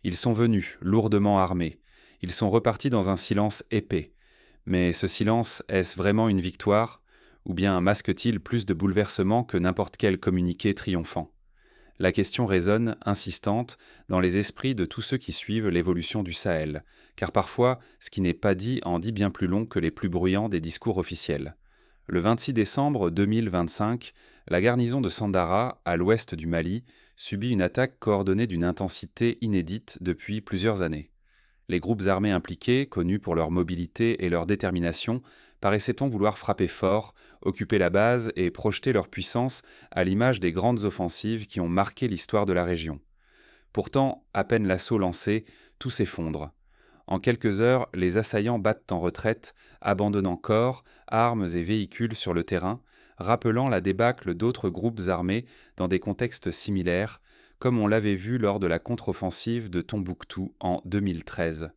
Ils sont venus, lourdement armés. Ils sont repartis dans un silence épais. Mais ce silence, est-ce vraiment une victoire? Ou bien masque-t-il plus de bouleversements que n'importe quel communiqué triomphant? La question résonne, insistante, dans les esprits de tous ceux qui suivent l'évolution du Sahel, car parfois, ce qui n'est pas dit en dit bien plus long que les plus bruyants des discours officiels. Le 26 décembre 2025, la garnison de Sandara, à l'ouest du Mali, subit une attaque coordonnée d'une intensité inédite depuis plusieurs années. Les groupes armés impliqués, connus pour leur mobilité et leur détermination, paraissait-on vouloir frapper fort, occuper la base et projeter leur puissance à l'image des grandes offensives qui ont marqué l'histoire de la région. Pourtant, à peine l'assaut lancé, tout s'effondre. En quelques heures, les assaillants battent en retraite, abandonnant corps, armes et véhicules sur le terrain, rappelant la débâcle d'autres groupes armés dans des contextes similaires, comme on l'avait vu lors de la contre-offensive de Tombouctou en 2013.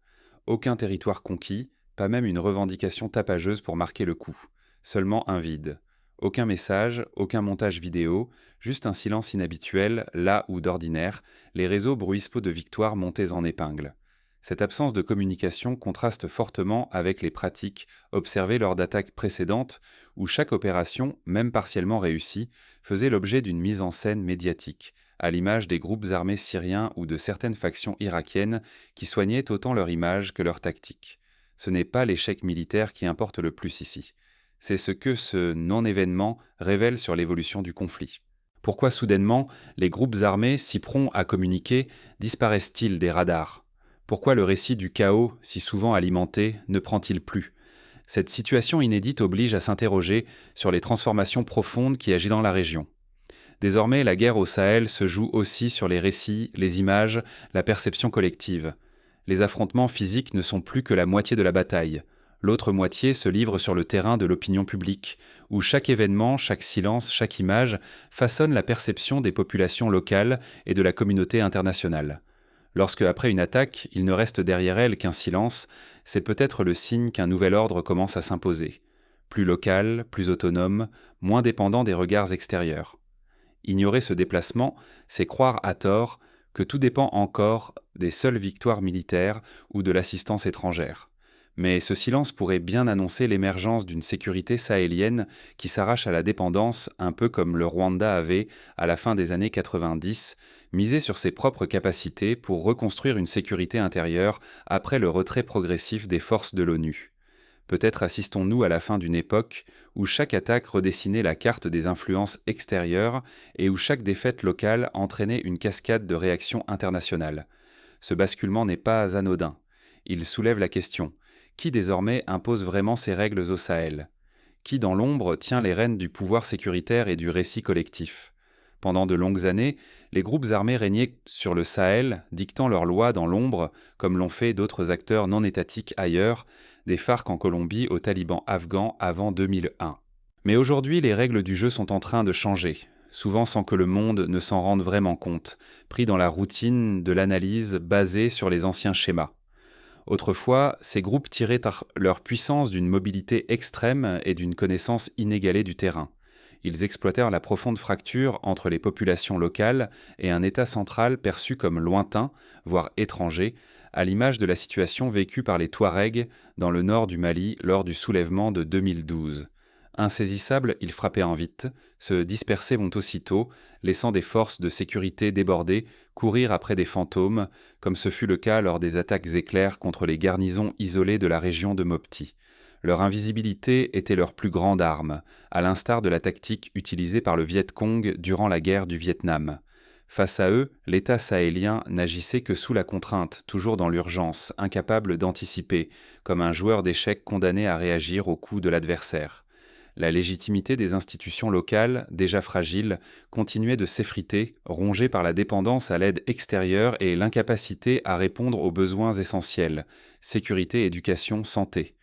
Aucun territoire conquis, pas même une revendication tapageuse pour marquer le coup. Seulement un vide. Aucun message, aucun montage vidéo, juste un silence inhabituel, là où d'ordinaire, les réseaux bruissent peu de victoires montées en épingle. Cette absence de communication contraste fortement avec les pratiques observées lors d'attaques précédentes où chaque opération, même partiellement réussie, faisait l'objet d'une mise en scène médiatique, à l'image des groupes armés syriens ou de certaines factions irakiennes qui soignaient autant leur image que leur tactique. Ce n'est pas l'échec militaire qui importe le plus ici. C'est ce que ce non-événement révèle sur l'évolution du conflit. Pourquoi soudainement les groupes armés, si prompts à communiquer, disparaissent-ils des radars? Pourquoi le récit du chaos, si souvent alimenté, ne prend-il plus? Cette situation inédite oblige à s'interroger sur les transformations profondes qui agissent dans la région. Désormais, la guerre au Sahel se joue aussi sur les récits, les images, la perception collective. Les affrontements physiques ne sont plus que la moitié de la bataille. L'autre moitié se livre sur le terrain de l'opinion publique, où chaque événement, chaque silence, chaque image façonne la perception des populations locales et de la communauté internationale. Lorsque, après une attaque, il ne reste derrière elle qu'un silence, c'est peut-être le signe qu'un nouvel ordre commence à s'imposer. Plus local, plus autonome, moins dépendant des regards extérieurs. Ignorer ce déplacement, c'est croire à tort que tout dépend encore des seules victoires militaires ou de l'assistance étrangère. Mais ce silence pourrait bien annoncer l'émergence d'une sécurité sahélienne qui s'arrache à la dépendance, un peu comme le Rwanda avait, à la fin des années 90, misé sur ses propres capacités pour reconstruire une sécurité intérieure après le retrait progressif des forces de l'ONU. Peut-être assistons-nous à la fin d'une époque où chaque attaque redessinait la carte des influences extérieures et où chaque défaite locale entraînait une cascade de réactions internationales. Ce basculement n'est pas anodin. Il soulève la question: qui désormais impose vraiment ces règles au Sahel? Qui dans l'ombre tient les rênes du pouvoir sécuritaire et du récit collectif? Pendant de longues années, les groupes armés régnaient sur le Sahel, dictant leurs lois dans l'ombre, comme l'ont fait d'autres acteurs non étatiques ailleurs, des FARC en Colombie aux talibans afghans avant 2001. Mais aujourd'hui, les règles du jeu sont en train de changer, souvent sans que le monde ne s'en rende vraiment compte, pris dans la routine de l'analyse basée sur les anciens schémas. Autrefois, ces groupes tiraient leur puissance d'une mobilité extrême et d'une connaissance inégalée du terrain. Ils exploitèrent la profonde fracture entre les populations locales et un État central perçu comme lointain, voire étranger, à l'image de la situation vécue par les Touaregs dans le nord du Mali lors du soulèvement de 2012. Insaisissables, ils frappaient en vite, se disperser vont aussitôt, laissant des forces de sécurité débordées courir après des fantômes, comme ce fut le cas lors des attaques éclairs contre les garnisons isolées de la région de Mopti. Leur invisibilité était leur plus grande arme, à l'instar de la tactique utilisée par le Viet Cong durant la guerre du Vietnam. Face à eux, l'État sahélien n'agissait que sous la contrainte, toujours dans l'urgence, incapable d'anticiper, comme un joueur d'échecs condamné à réagir au coup de l'adversaire. La légitimité des institutions locales, déjà fragiles, continuait de s'effriter, rongée par la dépendance à l'aide extérieure et l'incapacité à répondre aux besoins essentiels: sécurité, éducation, santé.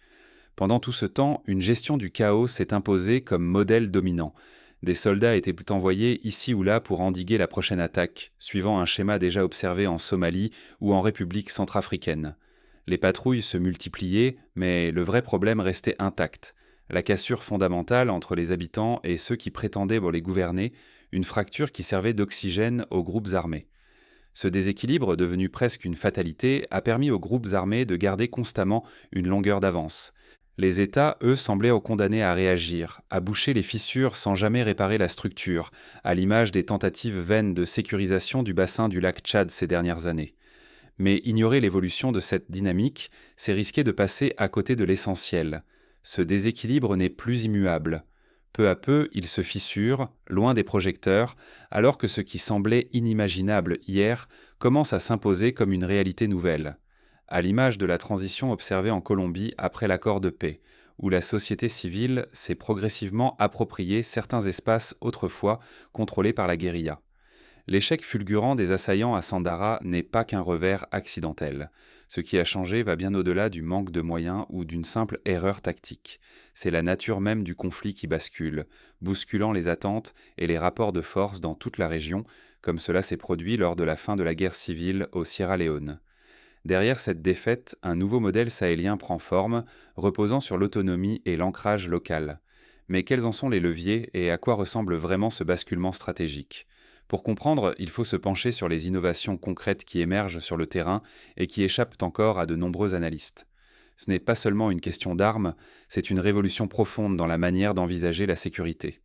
Pendant tout ce temps, une gestion du chaos s'est imposée comme modèle dominant. Des soldats étaient envoyés ici ou là pour endiguer la prochaine attaque, suivant un schéma déjà observé en Somalie ou en République centrafricaine. Les patrouilles se multipliaient, mais le vrai problème restait intact: la cassure fondamentale entre les habitants et ceux qui prétendaient les gouverner, une fracture qui servait d'oxygène aux groupes armés. Ce déséquilibre, devenu presque une fatalité, a permis aux groupes armés de garder constamment une longueur d'avance. Les États, eux, semblaient condamnés à réagir, à boucher les fissures sans jamais réparer la structure, à l'image des tentatives vaines de sécurisation du bassin du lac Tchad ces dernières années. Mais ignorer l'évolution de cette dynamique, c'est risquer de passer à côté de l'essentiel. Ce déséquilibre n'est plus immuable. Peu à peu, il se fissure, loin des projecteurs, alors que ce qui semblait inimaginable hier commence à s'imposer comme une réalité nouvelle. À l'image de la transition observée en Colombie après l'accord de paix, où la société civile s'est progressivement approprié certains espaces autrefois contrôlés par la guérilla. L'échec fulgurant des assaillants à Sandara n'est pas qu'un revers accidentel. Ce qui a changé va bien au-delà du manque de moyens ou d'une simple erreur tactique. C'est la nature même du conflit qui bascule, bousculant les attentes et les rapports de force dans toute la région, comme cela s'est produit lors de la fin de la guerre civile au Sierra Leone. Derrière cette défaite, un nouveau modèle sahélien prend forme, reposant sur l'autonomie et l'ancrage local. Mais quels en sont les leviers et à quoi ressemble vraiment ce basculement stratégique ? Pour comprendre, il faut se pencher sur les innovations concrètes qui émergent sur le terrain et qui échappent encore à de nombreux analystes. Ce n'est pas seulement une question d'armes, c'est une révolution profonde dans la manière d'envisager la sécurité.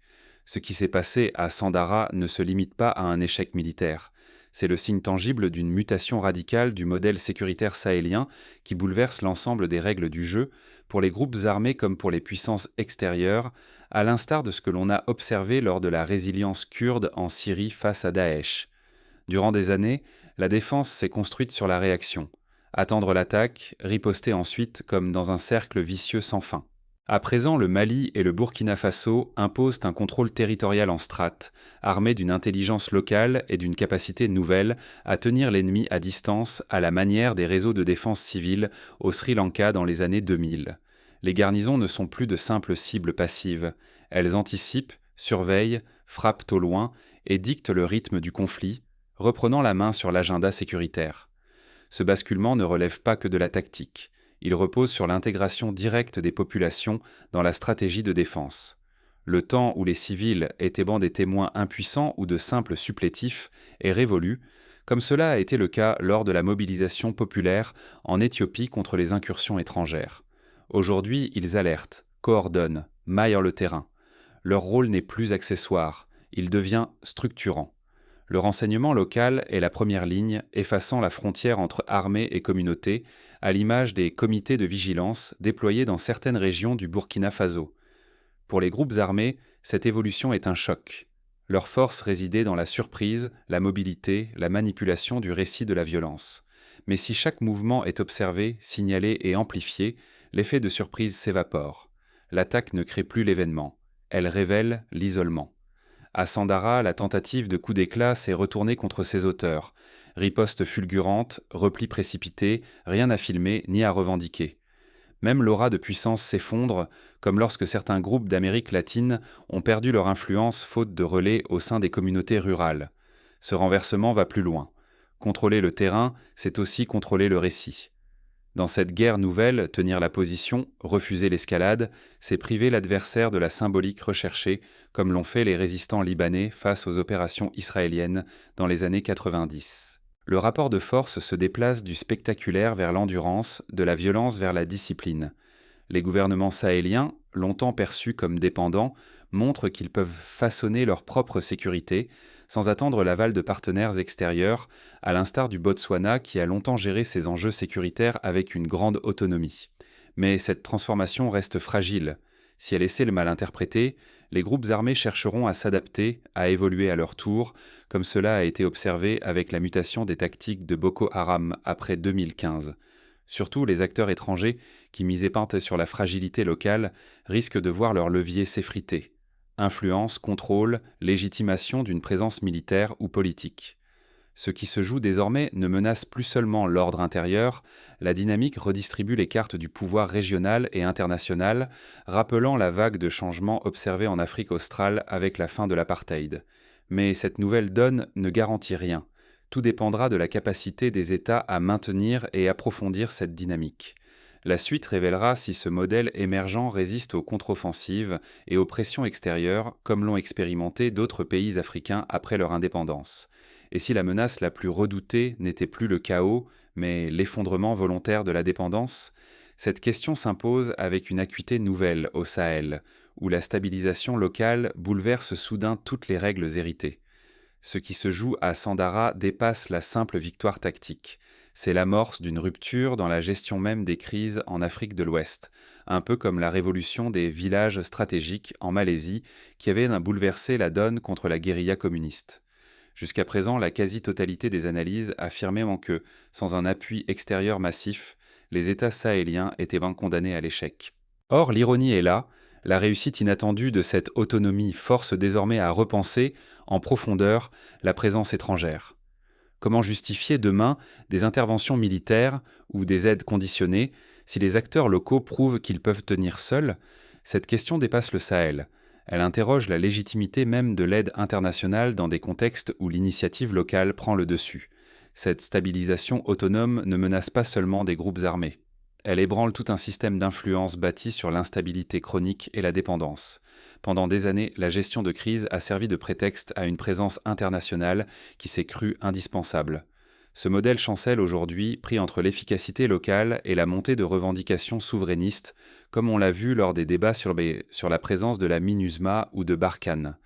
Ce qui s'est passé à Sandara ne se limite pas à un échec militaire. C'est le signe tangible d'une mutation radicale du modèle sécuritaire sahélien qui bouleverse l'ensemble des règles du jeu, pour les groupes armés comme pour les puissances extérieures, à l'instar de ce que l'on a observé lors de la résilience kurde en Syrie face à Daesh. Durant des années, la défense s'est construite sur la réaction. Attendre l'attaque, riposter ensuite comme dans un cercle vicieux sans fin. À présent, le Mali et le Burkina Faso imposent un contrôle territorial en strates, armé d'une intelligence locale et d'une capacité nouvelle à tenir l'ennemi à distance à la manière des réseaux de défense civile au Sri Lanka dans les années 2000. Les garnisons ne sont plus de simples cibles passives. Elles anticipent, surveillent, frappent au loin et dictent le rythme du conflit, reprenant la main sur l'agenda sécuritaire. Ce basculement ne relève pas que de la tactique. Il repose sur l'intégration directe des populations dans la stratégie de défense. Le temps où les civils étaient des témoins impuissants ou de simples supplétifs est révolu, comme cela a été le cas lors de la mobilisation populaire en Éthiopie contre les incursions étrangères. Aujourd'hui, ils alertent, coordonnent, maillent le terrain. Leur rôle n'est plus accessoire, il devient structurant. Le renseignement local est la première ligne, effaçant la frontière entre armée et communauté, à l'image des comités de vigilance déployés dans certaines régions du Burkina Faso. Pour les groupes armés, cette évolution est un choc. Leur force résidait dans la surprise, la mobilité, la manipulation du récit de la violence. Mais si chaque mouvement est observé, signalé et amplifié, l'effet de surprise s'évapore. L'attaque ne crée plus l'événement. Elle révèle l'isolement. À Sandara, la tentative de coup d'éclat s'est retournée contre ses auteurs. Riposte fulgurante, repli précipité, rien à filmer ni à revendiquer. Même l'aura de puissance s'effondre, comme lorsque certains groupes d'Amérique latine ont perdu leur influence faute de relais au sein des communautés rurales. Ce renversement va plus loin. Contrôler le terrain, c'est aussi contrôler le récit. Dans cette guerre nouvelle, tenir la position, refuser l'escalade, c'est priver l'adversaire de la symbolique recherchée, comme l'ont fait les résistants libanais face aux opérations israéliennes dans les années 90. Le rapport de force se déplace du spectaculaire vers l'endurance, de la violence vers la discipline. Les gouvernements sahéliens, longtemps perçus comme dépendants, montrent qu'ils peuvent façonner leur propre sécurité, sans attendre l'aval de partenaires extérieurs, à l'instar du Botswana qui a longtemps géré ses enjeux sécuritaires avec une grande autonomie. Mais cette transformation reste fragile. Si elle essaie le mal interpréter, les groupes armés chercheront à s'adapter, à évoluer à leur tour, comme cela a été observé avec la mutation des tactiques de Boko Haram après 2015. Surtout, les acteurs étrangers, qui misaient pas sur la fragilité locale, risquent de voir leur levier s'effriter. Influence, contrôle, légitimation d'une présence militaire ou politique. Ce qui se joue désormais ne menace plus seulement l'ordre intérieur, la dynamique redistribue les cartes du pouvoir régional et international, rappelant la vague de changements observés en Afrique australe avec la fin de l'apartheid. Mais cette nouvelle donne ne garantit rien. Tout dépendra de la capacité des États à maintenir et approfondir cette dynamique. La suite révélera si ce modèle émergent résiste aux contre-offensives et aux pressions extérieures, comme l'ont expérimenté d'autres pays africains après leur indépendance. Et si la menace la plus redoutée n'était plus le chaos, mais l'effondrement volontaire de la dépendance, cette question s'impose avec une acuité nouvelle au Sahel, où la stabilisation locale bouleverse soudain toutes les règles héritées. Ce qui se joue à Sandara dépasse la simple victoire tactique. C'est l'amorce d'une rupture dans la gestion même des crises en Afrique de l'Ouest, un peu comme la révolution des villages stratégiques en Malaisie qui avait bouleversé la donne contre la guérilla communiste. Jusqu'à présent, la quasi-totalité des analyses affirmaient que, sans un appui extérieur massif, les États sahéliens étaient condamnés à l'échec. Or, l'ironie est là, la réussite inattendue de cette autonomie force désormais à repenser, en profondeur, la présence étrangère. Comment justifier demain des interventions militaires ou des aides conditionnées si les acteurs locaux prouvent qu'ils peuvent tenir seuls? Cette question dépasse le Sahel. Elle interroge la légitimité même de l'aide internationale dans des contextes où l'initiative locale prend le dessus. Cette stabilisation autonome ne menace pas seulement des groupes armés. Elle ébranle tout un système d'influence bâti sur l'instabilité chronique et la dépendance. Pendant des années, la gestion de crise a servi de prétexte à une présence internationale qui s'est crue indispensable. Ce modèle chancelle aujourd'hui, pris entre l'efficacité locale et la montée de revendications souverainistes, comme on l'a vu lors des débats sur la présence de la MINUSMA ou de Barkhane.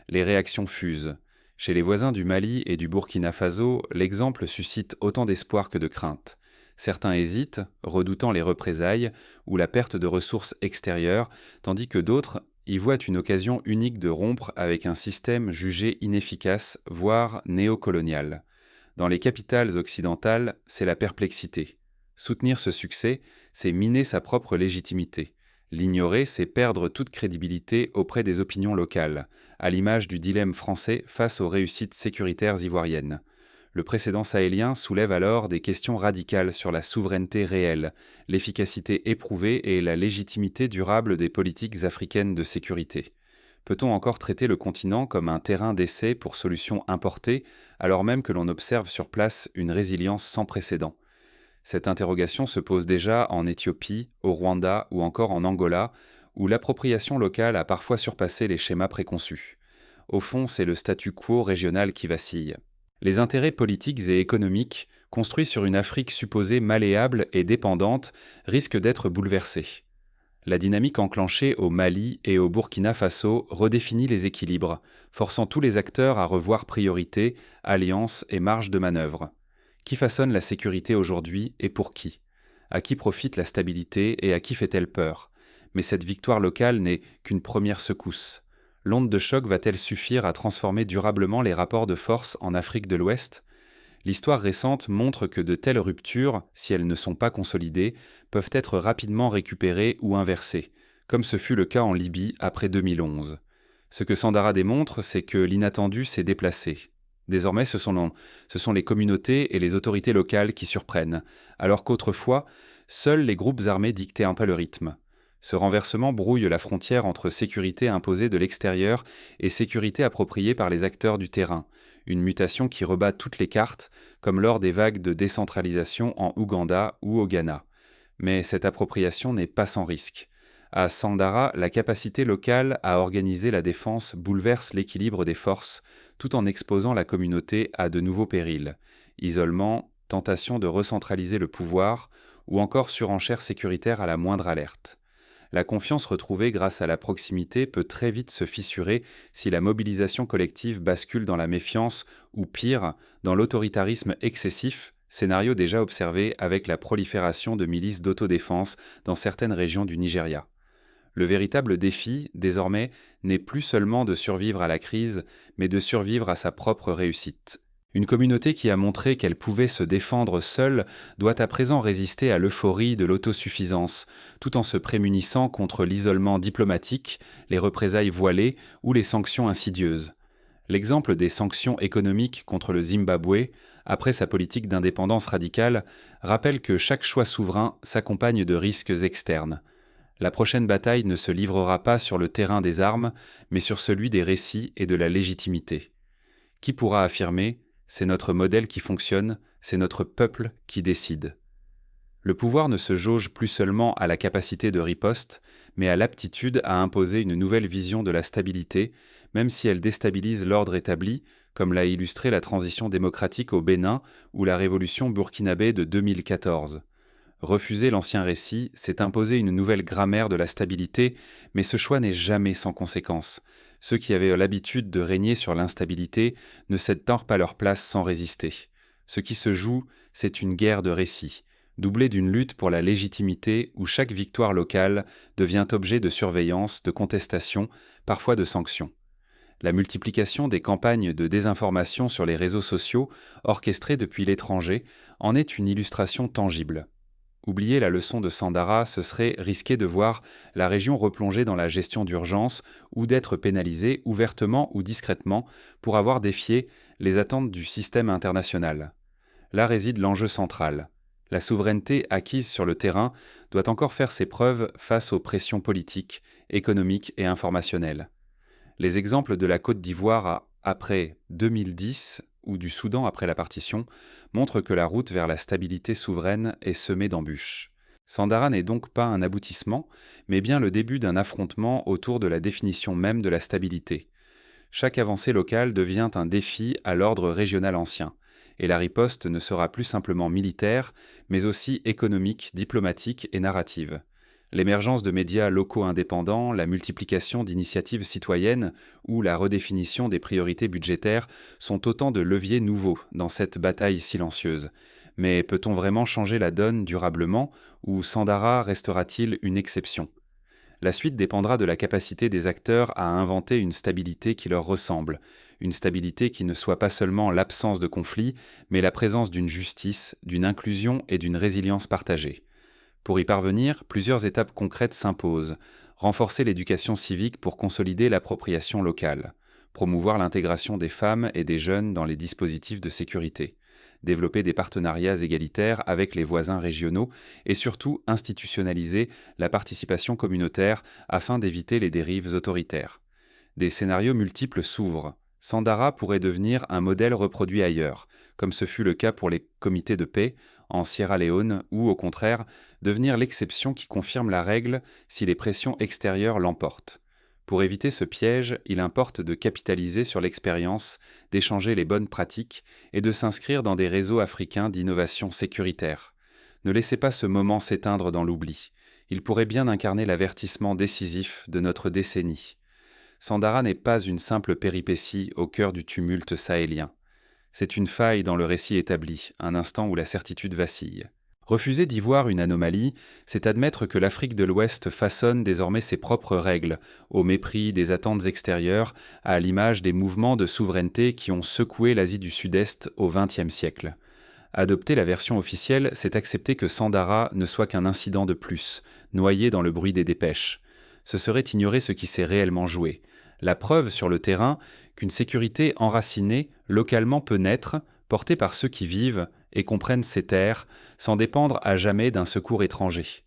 Les réactions fusent. Chez les voisins du Mali et du Burkina Faso, l'exemple suscite autant d'espoir que de crainte. Certains hésitent, redoutant les représailles ou la perte de ressources extérieures, tandis que d'autres y voient une occasion unique de rompre avec un système jugé inefficace, voire néocolonial. Dans les capitales occidentales, c'est la perplexité. Soutenir ce succès, c'est miner sa propre légitimité. L'ignorer, c'est perdre toute crédibilité auprès des opinions locales, à l'image du dilemme français face aux réussites sécuritaires ivoiriennes. Le précédent sahélien soulève alors des questions radicales sur la souveraineté réelle, l'efficacité éprouvée et la légitimité durable des politiques africaines de sécurité. Peut-on encore traiter le continent comme un terrain d'essai pour solutions importées, alors même que l'on observe sur place une résilience sans précédent? Cette interrogation se pose déjà en Éthiopie, au Rwanda ou encore en Angola, où l'appropriation locale a parfois surpassé les schémas préconçus. Au fond, c'est le statu quo régional qui vacille. Les intérêts politiques et économiques, construits sur une Afrique supposée malléable et dépendante, risquent d'être bouleversés. La dynamique enclenchée au Mali et au Burkina Faso redéfinit les équilibres, forçant tous les acteurs à revoir priorités, alliances et marges de manœuvre. Qui façonne la sécurité aujourd'hui et pour qui? À qui profite la stabilité et à qui fait-elle peur? Mais cette victoire locale n'est qu'une première secousse. L'onde de choc va-t-elle suffire à transformer durablement les rapports de force en Afrique de l'Ouest? L'histoire récente montre que de telles ruptures, si elles ne sont pas consolidées, peuvent être rapidement récupérées ou inversées, comme ce fut le cas en Libye après 2011. Ce que Sandara démontre, c'est que l'inattendu s'est déplacé. Désormais, ce sont les communautés et les autorités locales qui surprennent, alors qu'autrefois, seuls les groupes armés dictaient un peu le rythme. Ce renversement brouille la frontière entre sécurité imposée de l'extérieur et sécurité appropriée par les acteurs du terrain, une mutation qui rebat toutes les cartes, comme lors des vagues de décentralisation en Ouganda ou au Ghana. Mais cette appropriation n'est pas sans risque. À Sandara, la capacité locale à organiser la défense bouleverse l'équilibre des forces, tout en exposant la communauté à de nouveaux périls. Isolement, tentation de recentraliser le pouvoir, ou encore surenchère sécuritaire à la moindre alerte. La confiance retrouvée grâce à la proximité peut très vite se fissurer si la mobilisation collective bascule dans la méfiance ou pire, dans l'autoritarisme excessif, scénario déjà observé avec la prolifération de milices d'autodéfense dans certaines régions du Nigeria. Le véritable défi, désormais, n'est plus seulement de survivre à la crise, mais de survivre à sa propre réussite. Une communauté qui a montré qu'elle pouvait se défendre seule doit à présent résister à l'euphorie de l'autosuffisance, tout en se prémunissant contre l'isolement diplomatique, les représailles voilées ou les sanctions insidieuses. L'exemple des sanctions économiques contre le Zimbabwe, après sa politique d'indépendance radicale, rappelle que chaque choix souverain s'accompagne de risques externes. La prochaine bataille ne se livrera pas sur le terrain des armes, mais sur celui des récits et de la légitimité. Qui pourra affirmer « c'est notre modèle qui fonctionne, c'est notre peuple qui décide ». Le pouvoir ne se jauge plus seulement à la capacité de riposte, mais à l'aptitude à imposer une nouvelle vision de la stabilité, même si elle déstabilise l'ordre établi, comme l'a illustré la transition démocratique au Bénin ou la révolution burkinabé de 2014. Refuser l'ancien récit, c'est imposer une nouvelle grammaire de la stabilité, mais ce choix n'est jamais sans conséquence. Ceux qui avaient l'habitude de régner sur l'instabilité ne cèdent pas leur place sans résister. Ce qui se joue, c'est une guerre de récits, doublée d'une lutte pour la légitimité où chaque victoire locale devient objet de surveillance, de contestation, parfois de sanctions. La multiplication des campagnes de désinformation sur les réseaux sociaux, orchestrées depuis l'étranger, en est une illustration tangible. Oublier la leçon de Sandara, ce serait risquer de voir la région replongée dans la gestion d'urgence ou d'être pénalisée ouvertement ou discrètement pour avoir défié les attentes du système international. Là réside l'enjeu central. La souveraineté acquise sur le terrain doit encore faire ses preuves face aux pressions politiques, économiques et informationnelles. Les exemples de la Côte d'Ivoire après 2010 ou du Soudan après la partition montrent que la route vers la stabilité souveraine est semée d'embûches. Sandara n'est donc pas un aboutissement, mais bien le début d'un affrontement autour de la définition même de la stabilité. Chaque avancée locale devient un défi à l'ordre régional ancien, et la riposte ne sera plus simplement militaire, mais aussi économique, diplomatique et narrative. L'émergence de médias locaux indépendants, la multiplication d'initiatives citoyennes ou la redéfinition des priorités budgétaires sont autant de leviers nouveaux dans cette bataille silencieuse. Mais peut-on vraiment changer la donne durablement ou Sandara restera-t-il une exception ? La suite dépendra de la capacité des acteurs à inventer une stabilité qui leur ressemble, une stabilité qui ne soit pas seulement l'absence de conflit, mais la présence d'une justice, d'une inclusion et d'une résilience partagée. Pour y parvenir, plusieurs étapes concrètes s'imposent. Renforcer l'éducation civique pour consolider l'appropriation locale. Promouvoir l'intégration des femmes et des jeunes dans les dispositifs de sécurité. Développer des partenariats égalitaires avec les voisins régionaux et surtout institutionnaliser la participation communautaire afin d'éviter les dérives autoritaires. Des scénarios multiples s'ouvrent. Sandara pourrait devenir un modèle reproduit ailleurs, comme ce fut le cas pour les comités de paix en Sierra Leone, ou au contraire, devenir l'exception qui confirme la règle si les pressions extérieures l'emportent. Pour éviter ce piège, il importe de capitaliser sur l'expérience, d'échanger les bonnes pratiques et de s'inscrire dans des réseaux africains d'innovation sécuritaire. Ne laissez pas ce moment s'éteindre dans l'oubli. Il pourrait bien incarner l'avertissement décisif de notre décennie. Sandara n'est pas une simple péripétie au cœur du tumulte sahélien. C'est une faille dans le récit établi, un instant où la certitude vacille. Refuser d'y voir une anomalie, c'est admettre que l'Afrique de l'Ouest façonne désormais ses propres règles, au mépris des attentes extérieures, à l'image des mouvements de souveraineté qui ont secoué l'Asie du Sud-Est au XXe siècle. Adopter la version officielle, c'est accepter que Sandara ne soit qu'un incident de plus, noyé dans le bruit des dépêches. Ce serait ignorer ce qui s'est réellement joué. La preuve sur le terrain qu'une sécurité enracinée localement peut naître, portée par ceux qui vivent et comprennent ces terres, sans dépendre à jamais d'un secours étranger.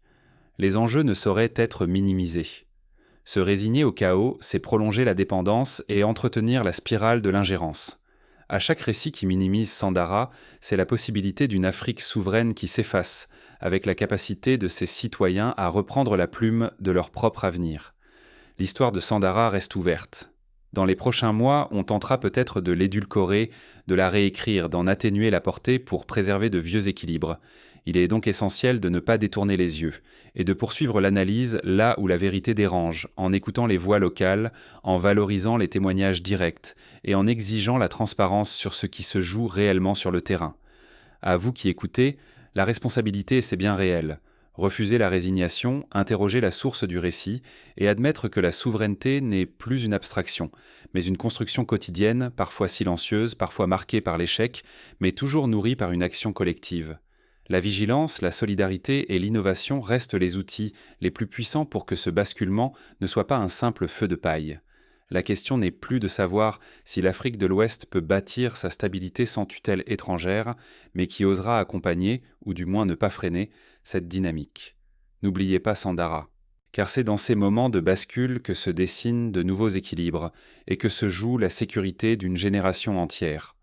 Les enjeux ne sauraient être minimisés. Se résigner au chaos, c'est prolonger la dépendance et entretenir la spirale de l'ingérence. À chaque récit qui minimise Sandara, c'est la possibilité d'une Afrique souveraine qui s'efface, avec la capacité de ses citoyens à reprendre la plume de leur propre avenir. L'histoire de Sandara reste ouverte. Dans les prochains mois, on tentera peut-être de l'édulcorer, de la réécrire, d'en atténuer la portée pour préserver de vieux équilibres. Il est donc essentiel de ne pas détourner les yeux, et de poursuivre l'analyse là où la vérité dérange, en écoutant les voix locales, en valorisant les témoignages directs, et en exigeant la transparence sur ce qui se joue réellement sur le terrain. À vous qui écoutez, la responsabilité, c'est bien réel. Refuser la résignation, interroger la source du récit et admettre que la souveraineté n'est plus une abstraction, mais une construction quotidienne, parfois silencieuse, parfois marquée par l'échec, mais toujours nourrie par une action collective. La vigilance, la solidarité et l'innovation restent les outils les plus puissants pour que ce basculement ne soit pas un simple feu de paille. La question n'est plus de savoir si l'Afrique de l'Ouest peut bâtir sa stabilité sans tutelle étrangère, mais qui osera accompagner, ou du moins ne pas freiner, cette dynamique. N'oubliez pas Sandara, car c'est dans ces moments de bascule que se dessinent de nouveaux équilibres et que se joue la sécurité d'une génération entière.